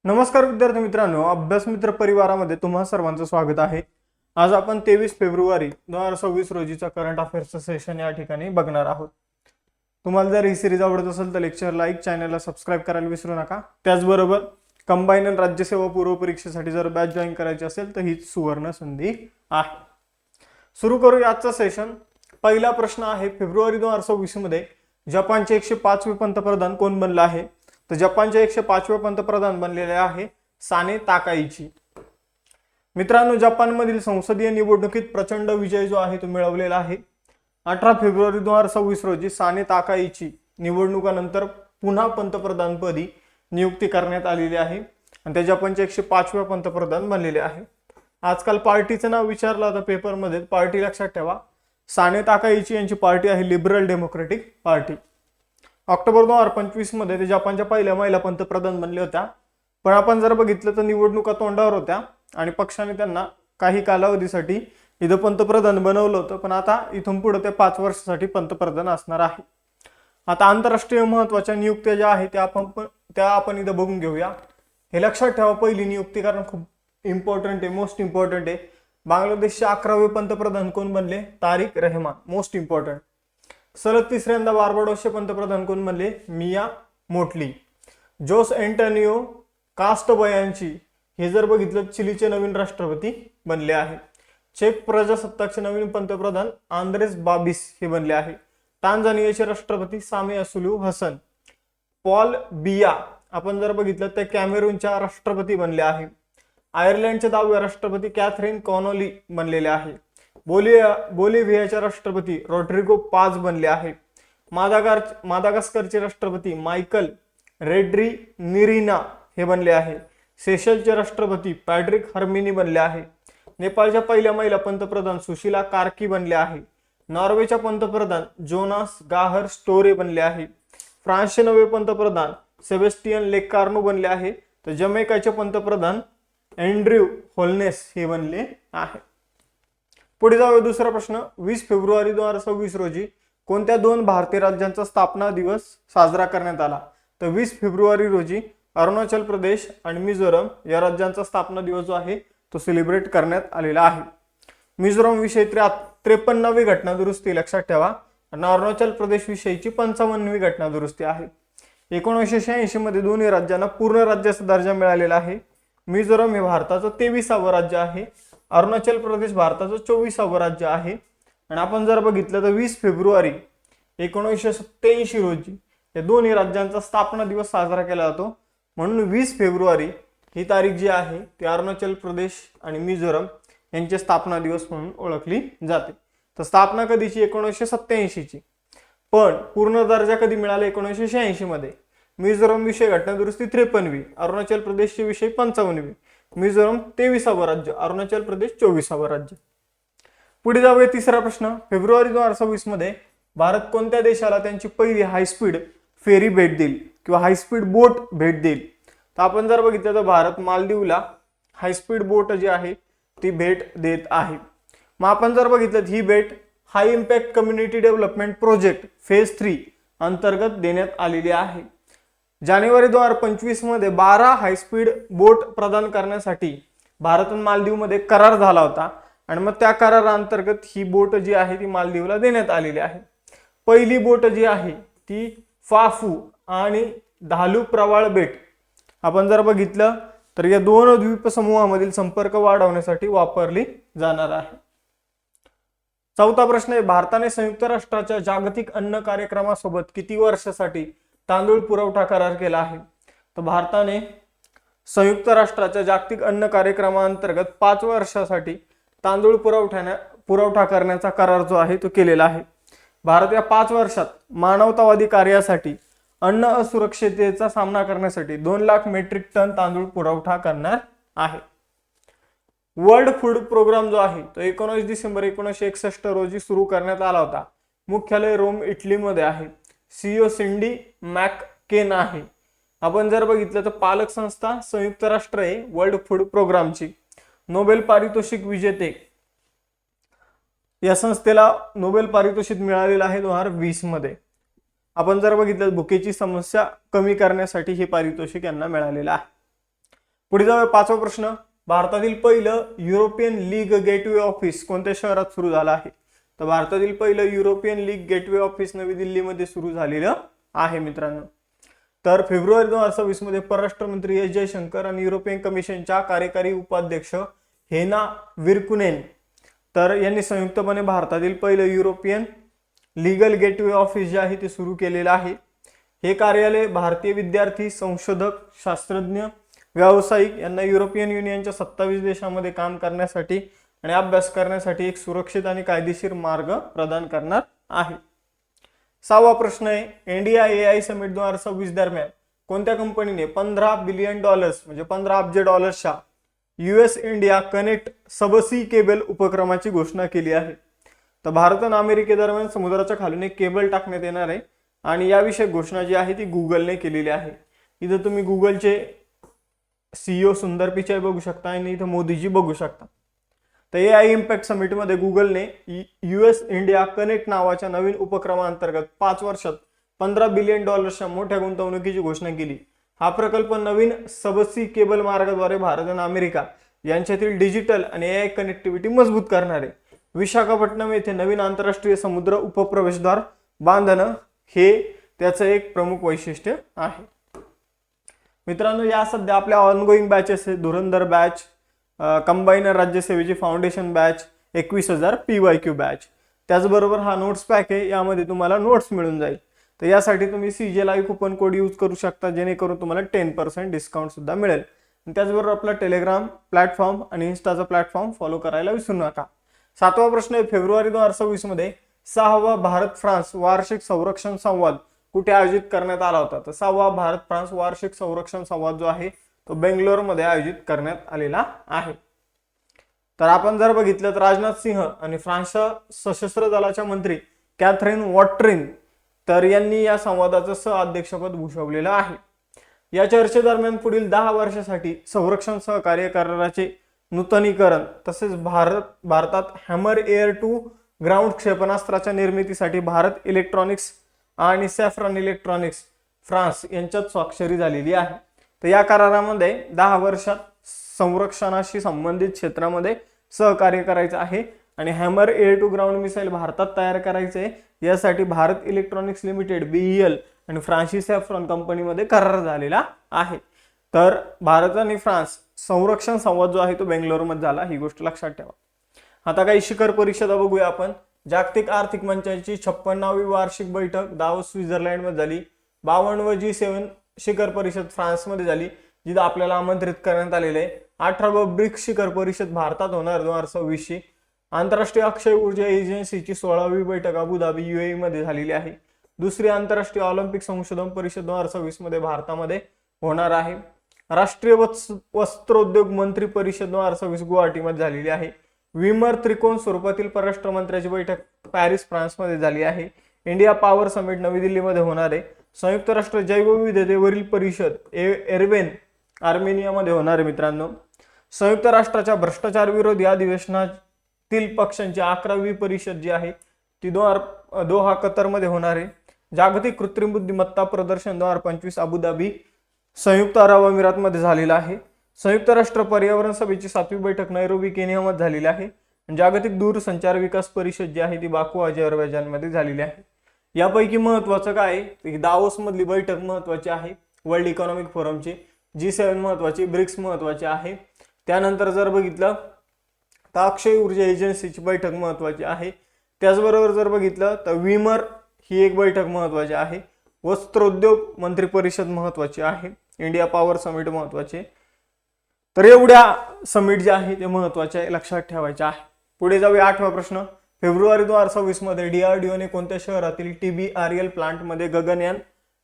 नमस्कार विद्यार्थी मित्रांनो, अभ्यास मित्र परिवारामध्ये तुम्हा सर्वांचं स्वागत आहे। आज आपण 23 फेब्रुवारी 2026 रोजीचा करंट अफेअर्सचं सेशन या ठिकाणी बघणार आहोत। तुम्हाला जर ही सिरीज आवडत असेल तर लेक्चर लाईक, चॅनलला सबस्क्राइब करायला विसरू नका। त्याचबरोबर कंबाईन आणि राज्यसेवा पूर्व परीक्षेसाठी जर बॅच जॉईन करायची असेल तर ही सुवर्ण संधी आहे। सुरू करू आजचा सेशन। पहिला प्रश्न आहे, फेब्रुवारी 2026 मध्ये जपानचे 105वे पंतप्रधान कोण बनला आहे? तर जपानचे 105वे पंतप्रधान बनलेले आहे साने ताकाईची। मित्रांनो, जपानमधील संसदीय निवडणुकीत प्रचंड विजय जो आहे तो मिळवलेला आहे। 18 फेब्रुवारी 2026 रोजी साने ताकाईची निवडणुकानंतर पुन्हा पंतप्रधानपदी नियुक्ती करण्यात आलेली आहे आणि ते जपानचे 105वे पंतप्रधान बनलेले आहे। आजकाल पार्टीचं नाव विचारलं होतं पेपरमध्ये, पार्टी लक्षात ठेवा। साने ताकाईची यांची पार्टी आहे लिबरल डेमोक्रेटिक पार्टी। ऑक्टोबर 2025 मध्ये ते जपानच्या पहिल्या महिला पंतप्रधान बनले होत्या। पण आपण जर बघितलं तर निवडणुका तोंडावर होत्या आणि पक्षाने त्यांना काही कालावधीसाठी इथं पंतप्रधान बनवलं होतं, पण आता इथून पुढे ते 5 वर्षासाठी पंतप्रधान असणार आहे। आता आंतरराष्ट्रीय महत्त्वाच्या नियुक्त्या ज्या आहेत त्या आपण इथं बघून घेऊया। हे लक्षात ठेवा, पहिली नियुक्ती कारण खूप इम्पॉर्टंट आहे, मोस्ट इम्पॉर्टंट आहे। बांगलादेशचे 11वे पंतप्रधान कोण बनले? तारिक रहमान, मोस्ट इम्पॉर्टंट। सलग तिसऱ्यांदा बार्बाडोसचे पंतप्रधान कोण बनले? मिया मोटली। जोस एंटोनियो कास्टबयांची हे जर बघितलं चिलीचे नवीन राष्ट्रपती बनले आहे। चेक प्रजासत्ताकचे नवीन पंतप्रधान आंद्रेस बाबिस हे बनले आहे। टांझानियाचे राष्ट्रपती सामिया सुलू हसन। पॉल बिया आपण जर बघितलं तर कॅमेरूनच्या राष्ट्रपती बनले आहे। आयर्लंडचे 10वे राष्ट्रपती कॅथरीन कॉनोली बनलेले आहे। बोलिव्हियाचे राष्ट्रपती रॉड्रिगो पाज बनले आहे। मादागास्करचे राष्ट्रपती मायकल रेड्री निरिना हे बनले आहे। सेशलचे राष्ट्रपती पॅट्रिक हर्मिनी बनले आहे। नेपाळच्या पहिल्या महिला पंतप्रधान सुशीला कार्की बनले आहे। नॉर्वेच्या पंतप्रधान जोनास गाहर स्टोरे बनले आहे। फ्रान्सचे नवे पंतप्रधान सेबेस्टियन लेकार्नो बनले आहे। तर जमैकाचे पंतप्रधान अँड्र्यू होल्नेस हे बनले आहे। पुढे जाऊया दुसरा प्रश्न। 20 फेब्रुवारी 2026 रोजी कोणत्या दोन भारतीय राज्यांचा स्थापना दिवस साजरा करण्यात आला? तर 20 फेब्रुवारी रोजी अरुणाचल प्रदेश आणि मिझोरम या राज्यांचा स्थापना दिवस जो आहे तो सेलिब्रेट करण्यात आलेला आहे। मिझोरम विषयी 53वी घटना दुरुस्ती लक्षात ठेवा आणि अरुणाचल प्रदेश विषयीची 55वी घटना दुरुस्ती आहे। 1986 मध्ये दोन्ही राज्यांना पूर्ण राज्याचा दर्जा मिळालेला आहे। मिझोरम हे भारताचं 23वे राज्य आहे, अरुणाचल प्रदेश भारताचं 24वे राज्य आहे। आणि आपण जर बघितलं तर 20 फेब्रुवारी 1987 रोजी या दोन्ही राज्यांचा स्थापना दिवस साजरा केला जातो, म्हणून 20 फेब्रुवारी ही तारीख जी आहे ती अरुणाचल प्रदेश आणि मिझोरम यांचे स्थापना दिवस म्हणून ओळखली जाते। तर स्थापना कधीची? 1987 ची, पण पूर्ण दर्जा कधी मिळाला? 1986 मध्ये। मिझोरम विषयी घटना दुरुस्ती 53वी, अरुणाचल प्रदेशचे विषयी 55वी। मिझोरम 23वे राज्य, अरुणाचल प्रदेश 24वे राज्य। पुढे जाऊया तिसरा प्रश्न। फेब्रुवारी 2026 मध्ये भारत कोणत्या देशाला त्यांची पहिली हायस्पीड फेरी भेट देईल किंवा हायस्पीड बोट भेट देईल? तर आपण जर बघितलं तर भारत मालदीवला हायस्पीड बोट जी आहे ती भेट देत आहे। मग आपण जर बघितलं ही भेट high impact community development project phase 3 अंतर्गत देण्यात आलेली आहे। जानेवारी 2025 मध्ये 12 हायस्पीड बोट प्रदान करण्यासाठी भारत आणि मालदीवमध्ये करार झाला होता आणि मग त्या कराराअंतर्गत ही बोट जी आहे ती मालदीवला देण्यात आलेली आहे। पहिली बोट जी आहे ती फाफू आणि धालू प्रवाळ बेट आपण जर बघितलं तर या दोन द्वीप समूहामधील संपर्क वाढवण्यासाठी वापरली जाणार आहे। चौथा प्रश्न आहे, भारताने संयुक्त राष्ट्राच्या जागतिक अन्न कार्यक्रमासोबत किती वर्षासाठी तांदूळ पुरवठा करार केला आहे? तर भारताने संयुक्त राष्ट्राच्या जागतिक अन्न कार्यक्रमाअंतर्गत 5 वर्षासाठी तांदूळ पुरवठा करण्याचा करार जो आहे तो केलेला आहे। भारत या 5 वर्षात मानवतावादी कार्यासाठी अन्न असुरक्षिततेचा सामना करण्यासाठी 2 लाख मेट्रिक टन तांदूळ पुरवठा करणार आहे। वर्ल्ड फूड प्रोग्राम जो आहे तो 19 डिसेंबर 1961 रोजी सुरू करण्यात आला होता। मुख्यालय रोम इटलीमध्ये आहे। सीईओ सिंडी मॅककेन आहे। आपण जर बघितलं तर पालक संस्था संयुक्त राष्ट्र आहे वर्ल्ड फूड प्रोग्रामची। नोबेल पारितोषिक विजेते या संस्थेला नोबेल पारितोषिक मिळालेलं आहे 2020 मध्ये। आपण जर बघितलं भुकेची समस्या कमी करण्यासाठी हे पारितोषिक यांना मिळालेलं आहे। पुढे जाऊया 5वा प्रश्न. भारतातील पहिलं युरोपियन लीग गेटवे ऑफिस कोणत्या शहरात सुरू झालं आहे? तर भारतातील पहिलं युरोपियन लीग गेटवे ऑफिस नवी दिल्लीमध्ये सुरू झालेलं आहे मित्रांनो. तर फेब्रुवारी 2026 मध्ये परराष्ट्र मंत्री एस जयशंकर आणि युरोपियन कमिशनच्या कार्यकारी उपाध्यक्ष हेना विर्कुनेन तर यांनी संयुक्तपणे भारतातील पहिलं युरोपियन लीगल गेटवे ऑफिस जे आहे ते सुरू केलेलं आहे. हे कार्यालय भारतीय विद्यार्थी, संशोधक, शास्त्रज्ञ, व्यावसायिक यांना युरोपियन युनियनच्या 27 देशांमध्ये काम करण्यासाठी आणि अभ्यास करण्यासाठी एक सुरक्षित आणि कायदेशीर मार्ग प्रदान करणार आहे. 6वा प्रश्न आहे इंडिया AI समिट 2026 दरम्यान कोणत्या कंपनीने $15 बिलियन म्हणजे 15 अब्ज डॉलर्सच्या US इंडिया कनेक्ट सबसी केबल उपक्रमाची घोषणा केली आहे? तर भारत आणि अमेरिकेदरम्यान समुद्राच्या खालून एक केबल टाकण्यात येणार आहे आणि याविषयी घोषणा जी आहे ती गुगलने केलेली आहे. इथं तुम्ही गुगलचे CEO सुंदर पिचाई बघू शकता आणि इथं मोदीजी बघू शकता. तर AI इम्पॅक्ट समिटमध्ये गुगलने US इंडिया कनेक्ट नावाच्या नवीन उपक्रमांतर्गत 5 वर्षात $15 बिलियन मोठ्या गुंतवणुकीची घोषणा केली. हा प्रकल्प नवीन सबसी केबल मार्गाद्वारे भारत आणि अमेरिका यांच्यातील डिजिटल आणि AI कनेक्टिव्हिटी मजबूत करणार आहे. विशाखापट्टणम येथे नवीन आंतरराष्ट्रीय समुद्र उपप्रवेशद्वार बांधणं हे त्याचं एक प्रमुख वैशिष्ट्य आहे. मित्रांनो, या सध्या आपल्या ऑनगोईंग बॅचेस आहे. धुरंधर बॅच, कंबाईनर राज्यसेवेची फाउंडेशन बॅच, 21,000 PYQ बॅच. त्याचबरोबर हा नोट्स पॅक आहे, यामध्ये तुम्हाला नोट्स मिळून जाईल. तर यासाठी तुम्ही CJ live coupon code use करू शकता, जेणेकरून तुम्हाला 10% डिस्काउंट सुद्धा मिळेल. आणि त्याचबरोबर आपला टेलिग्राम प्लॅटफॉर्म आणि इन्स्टाचा प्लॅटफॉर्म फॉलो करायला विसरू नका. 7वा प्रश्न आहे फेब्रुवारी 2026 मध्ये 6वा भारत फ्रान्स वार्षिक संरक्षण संवाद कुठे आयोजित करण्यात आला होता? तर 6वा भारत फ्रान्स वार्षिक संरक्षण संवाद जो आहे तो बेंगलोरमध्ये आयोजित करण्यात आलेला आहे. तर आपण जर बघितलं तर राजनाथ सिंह आणि फ्रान्सच्या सशस्त्र दलाच्या मंत्री कॅथरीन वॉट्रिन तर यांनी या संवादाचं सहअध्यक्षपद भूषवलेलं आहे. या चर्चेदरम्यान पुढील 10 वर्षासाठी संरक्षण सहकार्य कराराचे नूतनीकरण तसेच भारतात हॅमर एअर टू ग्राउंड क्षेपणास्त्राच्या निर्मितीसाठी भारत इलेक्ट्रॉनिक्स आणि सॅफ्रॉन इलेक्ट्रॉनिक्स फ्रान्स यांच्यात स्वाक्षरी झालेली आहे. तर या करारामध्ये 10 वर्षात संरक्षणाशी संबंधित क्षेत्रामध्ये सहकार्य करायचं आहे आणि hammer air to ground missile भारतात तयार करायचे. यासाठी भारत इलेक्ट्रॉनिक्स लिमिटेड BEL आणि फ्रान्सी सॅफ्रॉन कंपनीमध्ये करार झालेला आहे. तर भारत आणि फ्रान्स संरक्षण संवाद जो आहे तो बेंगलोरमध्ये झाला, ही गोष्ट लक्षात ठेवा. आता काही शिखर परिषदा बघूया आपण. जागतिक आर्थिक मंचाची 56वी वार्षिक बैठक दावोस स्वित्झर्लंडमध्ये झाली. 52वी G7 शिखर परिषद फ्रान्समध्ये झाली, जिथे आपल्याला आमंत्रित करण्यात आलेले आहे. 18वी ब्रिक्स शिखर परिषद भारतात होणार 2026. आंतरराष्ट्रीय अक्षय ऊर्जा एजन्सीची 16वी बैठक अबुधाबी UAE मध्ये झालेली आहे. दुसरी आंतरराष्ट्रीय ऑलिम्पिक संशोधन परिषद 2026 मध्ये भारतामध्ये होणार आहे. राष्ट्रीय वस्त्रोद्योग मंत्री परिषद 2026 गुवाहाटीमध्ये झालेली आहे. विमर त्रिकोण स्वरूपातील परराष्ट्र मंत्र्याची बैठक पॅरिस फ्रान्समध्ये झाली आहे. इंडिया पॉवर समिट नवी दिल्लीमध्ये होणार आहे. संयुक्त राष्ट्र जैवविविधतेवरील परिषद एरवेन आर्मेनियामध्ये होणार आहे. मित्रांनो, संयुक्त राष्ट्राच्या भ्रष्टाचार विरोधी अधिवेशनातील पक्षांची 11वी परिषद जी आहे ती दोहा कतरमध्ये होणार आहे. जागतिक कृत्रिम बुद्धिमत्ता प्रदर्शन 2025 अबुधाबी संयुक्त अरब अमिरातमध्ये झालेला आहे. संयुक्त राष्ट्र पर्यावरण सभेची 7वी बैठक नैरोबी केनियामध्ये झालेली आहे. जागतिक दूरसंचार विकास परिषद जी आहे ती बाकू अझरबैजानमध्ये झालेली आहे. यापैकी महत्वाचं काय आहे, दावोस मधली बैठक महत्वाची आहे, वर्ल्ड इकॉनॉमिक फोरमची. G7 महत्वाची, ब्रिक्स महत्वाची आहे. त्यानंतर जर बघितलं तर अक्षय ऊर्जा एजन्सीची बैठक महत्वाची आहे. त्याचबरोबर जर बघितलं तर विमर ही एक बैठक महत्वाची आहे. वस्त्रोद्योग मंत्री परिषद महत्वाची आहे. इंडिया पॉवर समिट महत्वाचे. तर एवढ्या समिट जे आहे ते महत्वाचे आहे, लक्षात ठेवायचे आहे. पुढे जाऊया 8वा प्रश्न. फेब्रुवारी 2026 मध्ये DRDOने कोणत्या शहरातील TBRL प्लांटमध्ये गगनयान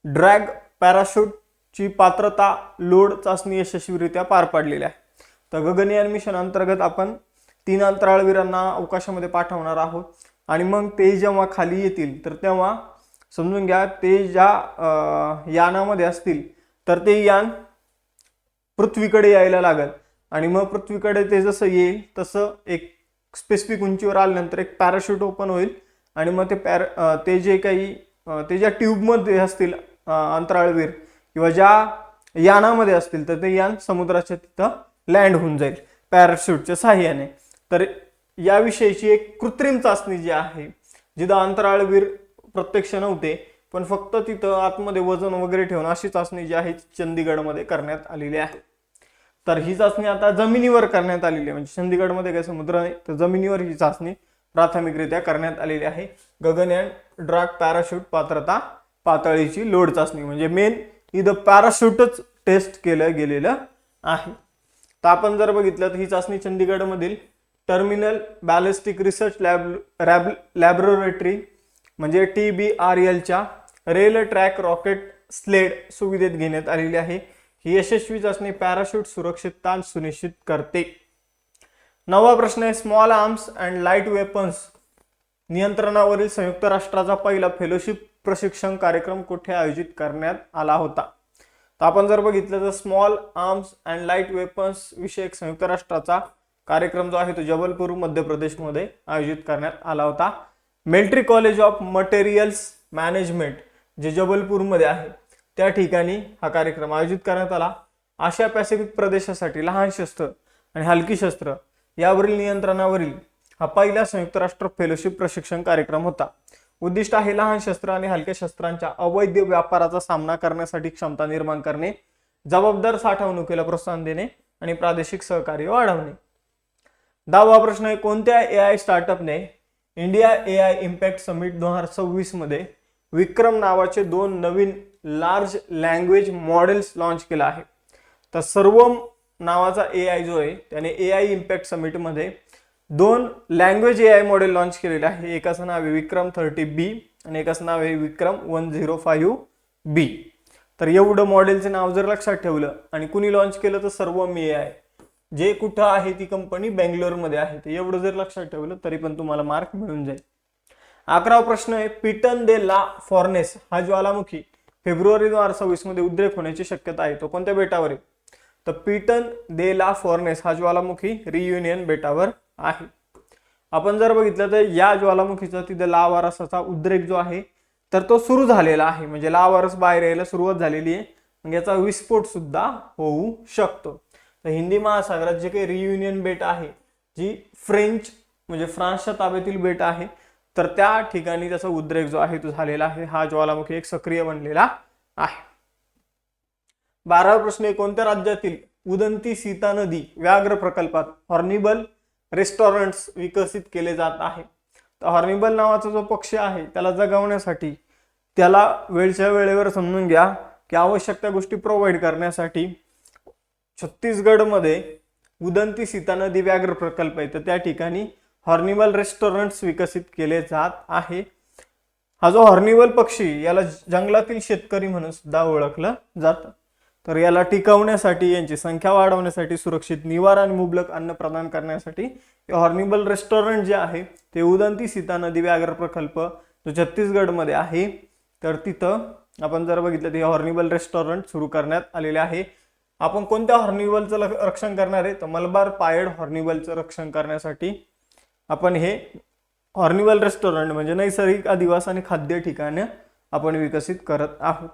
ड्रॅग पॅराशूटची पात्रता लोड चाचणी यशस्वीरित्या पार पाडलेली आहे? तर गगनयान मिशन अंतर्गत आपण 3 अंतराळवीरांना अवकाशामध्ये पाठवणार आहोत आणि मग ते जेव्हा खाली येतील तर तेव्हा समजून घ्या ते ज्या यानामध्ये असतील तर ते यान पृथ्वीकडे यायला लागेल आणि मग पृथ्वीकडे ते जसं येईल तसं एक स्पेसिफिक उंचीवर आल्यानंतर एक पॅराशूट ओपन होईल आणि मग ते जे काही ते ज्या ट्यूबमध्ये असतील अंतराळवीर किंवा ज्या यानामध्ये असतील तर ते यान समुद्राच्या तिथं लँड होऊन जाईल पॅराशूटच्या साहाय्याने. तर याविषयीची एक कृत्रिम चाचणी जी आहे, जिथं अंतराळवीर प्रत्यक्ष नव्हते पण फक्त तिथं आतमध्ये वजन वगैरे ठेवून अशी चाचणी जी आहे चंदीगडमध्ये करण्यात आलेली आहे. तर ही चाचणी आता जमिनीवर करण्यात आलेली आहे, म्हणजे चंदीगडमध्ये काही समुद्र नाही तर जमिनीवर ही चाचणी प्राथमिकरित्या करण्यात आलेली आहे. गगनयान ड्रॅग पॅराशूट पात्रता पातळीची लोड चाचणी, म्हणजे मेन इथं पॅराशूटच टेस्ट केलं गेलेलं आहे. तर आपण जर बघितलं तर ही चाचणी चंदीगडमधील टर्मिनल बॅलिस्टिक रिसर्च लॅबोरेटरी म्हणजे TBRLच्या रेल ट्रॅक रॉकेट स्लेड सुविधेत घेण्यात आलेली आहे. ही यशस्वी चाचणी पॅराशूट सुरक्षितता सुनिश्चित करते. 9वा प्रश्न आहे, small arms and light weapons नियंत्रणावरील संयुक्त राष्ट्राचा पहिला फेलोशिप प्रशिक्षण कार्यक्रम कुठे आयोजित करण्यात आला होता? तर आपण जर बघितलं तर small arms and light weapons विषयक संयुक्त राष्ट्राचा कार्यक्रम जो आहे तो जबलपूर मध्य प्रदेशमध्ये आयोजित करण्यात आला होता. Military college of materials management जे जबलपूरमध्ये आहे त्या ठिकाणी हा कार्यक्रम आयोजित करण्यात आला. आशिया पॅसिफिक प्रदेशासाठी लहान शस्त्र आणि हलकी शस्त्र यावरील नियंत्रणावरील हा पहिला संयुक्त राष्ट्र फेलोशिप प्रशिक्षण कार्यक्रम होता. उद्दिष्ट आहे लहान शस्त्र आणि हलक्या शस्त्रांच्या अवैध व्यापाराचा सामना करण्यासाठी क्षमता निर्माण करणे, जबाबदार साठवणुकीला प्रोत्साहन देणे आणि प्रादेशिक सहकार्य वाढवणे. 10वा प्रश्न आहे, कोणत्या AI स्टार्टअपने इंडिया AI इम्पॅक्ट समिट 2026 मध्ये विक्रम नावाचे 2 नवीन लार्ज लँग्वेज मॉडेल्स लॉन्च केला आहे? तर सर्वम नावाचा AI जो आहे त्याने AI इम्पॅक्ट समिट मध्ये 2 लँग्वेज AI मॉडेल लॉन्च केलेले आहे. एकाचं नाव आहे विक्रम 30B आणि एकाचं नाव आहे विक्रम 105B. तर एवढं मॉडेलचे नाव जर लक्षात ठेवलं आणि कुणी लॉन्च केलं तर सर्वम AI, जे कुठं आहे ती कंपनी बेंगलोरमध्ये आहे. तर एवढं जर लक्षात ठेवलं तरी पण तुम्हाला मार्क मिळून जाईल. 11वा प्रश्न आहे, पिटन दे ला फॉर्नेस हा ज्वालामुखी फेब्रुवारी 2026 मध्ये उद्रेक होण्याची शक्यता आहे. तो कोणत्या बेटावर आहे? तर पिटन दे ला फॉर्नेस हा ज्वालामुखी रियुनियन बेटावर आहे. आपण जर बघितलं तर या ज्वालामुखीचा तिथे लावारसाचा उद्रेक जो आहे तर तो सुरू झालेला आहे, म्हणजे लावारस बाहेर यायला सुरुवात झालेली आहे. मग याचा विस्फोट सुद्धा होऊ शकतो. तर हिंदी महासागरात जे काही रियुनियन बेट आहे जी फ्रेंच म्हणजे फ्रान्सच्या ताब्यातील बेट आहे तर त्या ठिकाणी त्याचा उद्रेक जो आहे तो झालेला आहे. हा ज्वालामुखी एक सक्रिय बनलेला आहे. 12वा प्रश्न आहे, कोणत्या राज्यातील उदंती सीता नदी व्याघ्र प्रकल्पात हॉर्निबल रेस्टॉरंट्स विकसित केले जात आहे? तर हॉर्निबल नावाचा जो पक्षी आहे त्याला जगवण्यासाठी त्याला वेळच्या वेळेवर समजून घ्या की आवश्यक त्या गोष्टी प्रोव्हाइड करण्यासाठी छत्तीसगडमध्ये उदंती सीता नदी व्याघ्र प्रकल्प आहे तर त्या ठिकाणी हॉर्निबल रेस्टॉरंट्स विकसित केले जात आहे. हा जो हॉर्निबल पक्षी याला जंगलातील शेतकरी म्हणून सुद्धा ओळखलं जातं. तर याला टिकवण्यासाठी, यांची संख्या वाढवण्यासाठी, सुरक्षित निवारा आणि मुबलक अन्न प्रदान करण्यासाठी हॉर्निबल रेस्टॉरंट जे आहे ते उदंती सीता नदी व्याघ्र प्रकल्प जो छत्तीसगडमध्ये आहे तर तिथं आपण जर बघितलं तर हॉर्निबल रेस्टॉरंट सुरू करण्यात आलेले आहे. आपण कोणत्या हॉर्निबलचं रक्षण करणार आहे? तर मलबार पायड हॉर्निबलचं रक्षण करण्यासाठी आपण हे हॉर्निबल रेस्टॉरंट म्हणजे नैसर्गिक अधिवास आणि खाद्य ठिकाणं आपण विकसित करत आहोत.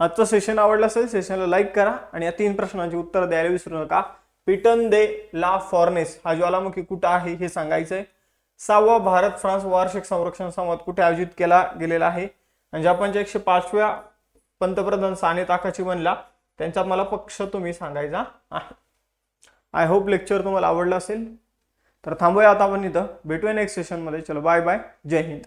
आजचं सेशन आवडलं असेल सेशनला लाईक करा आणि या 3 प्रश्नांची उत्तर द्यायला विसरू नका. पिटन दे ला फॉर्नेस हा ज्वालामुखी कुठं आहे हे सांगायचंय. 6वा भारत फ्रान्स वार्षिक संरक्षण संवाद कुठे आयोजित केला गेलेला आहे? आणि जपानच्या 105व्या पंतप्रधान साने ताकाची बनला त्यांचा मला पक्ष तुम्ही सांगायचा आहे. आय होप लेक्चर तुम्हाला आवडलं असेल. तर थांबूया आता आपण इथं, भेटूया नेक्स्ट सेशनमध्ये. चलो बाय बाय, जय हिंद.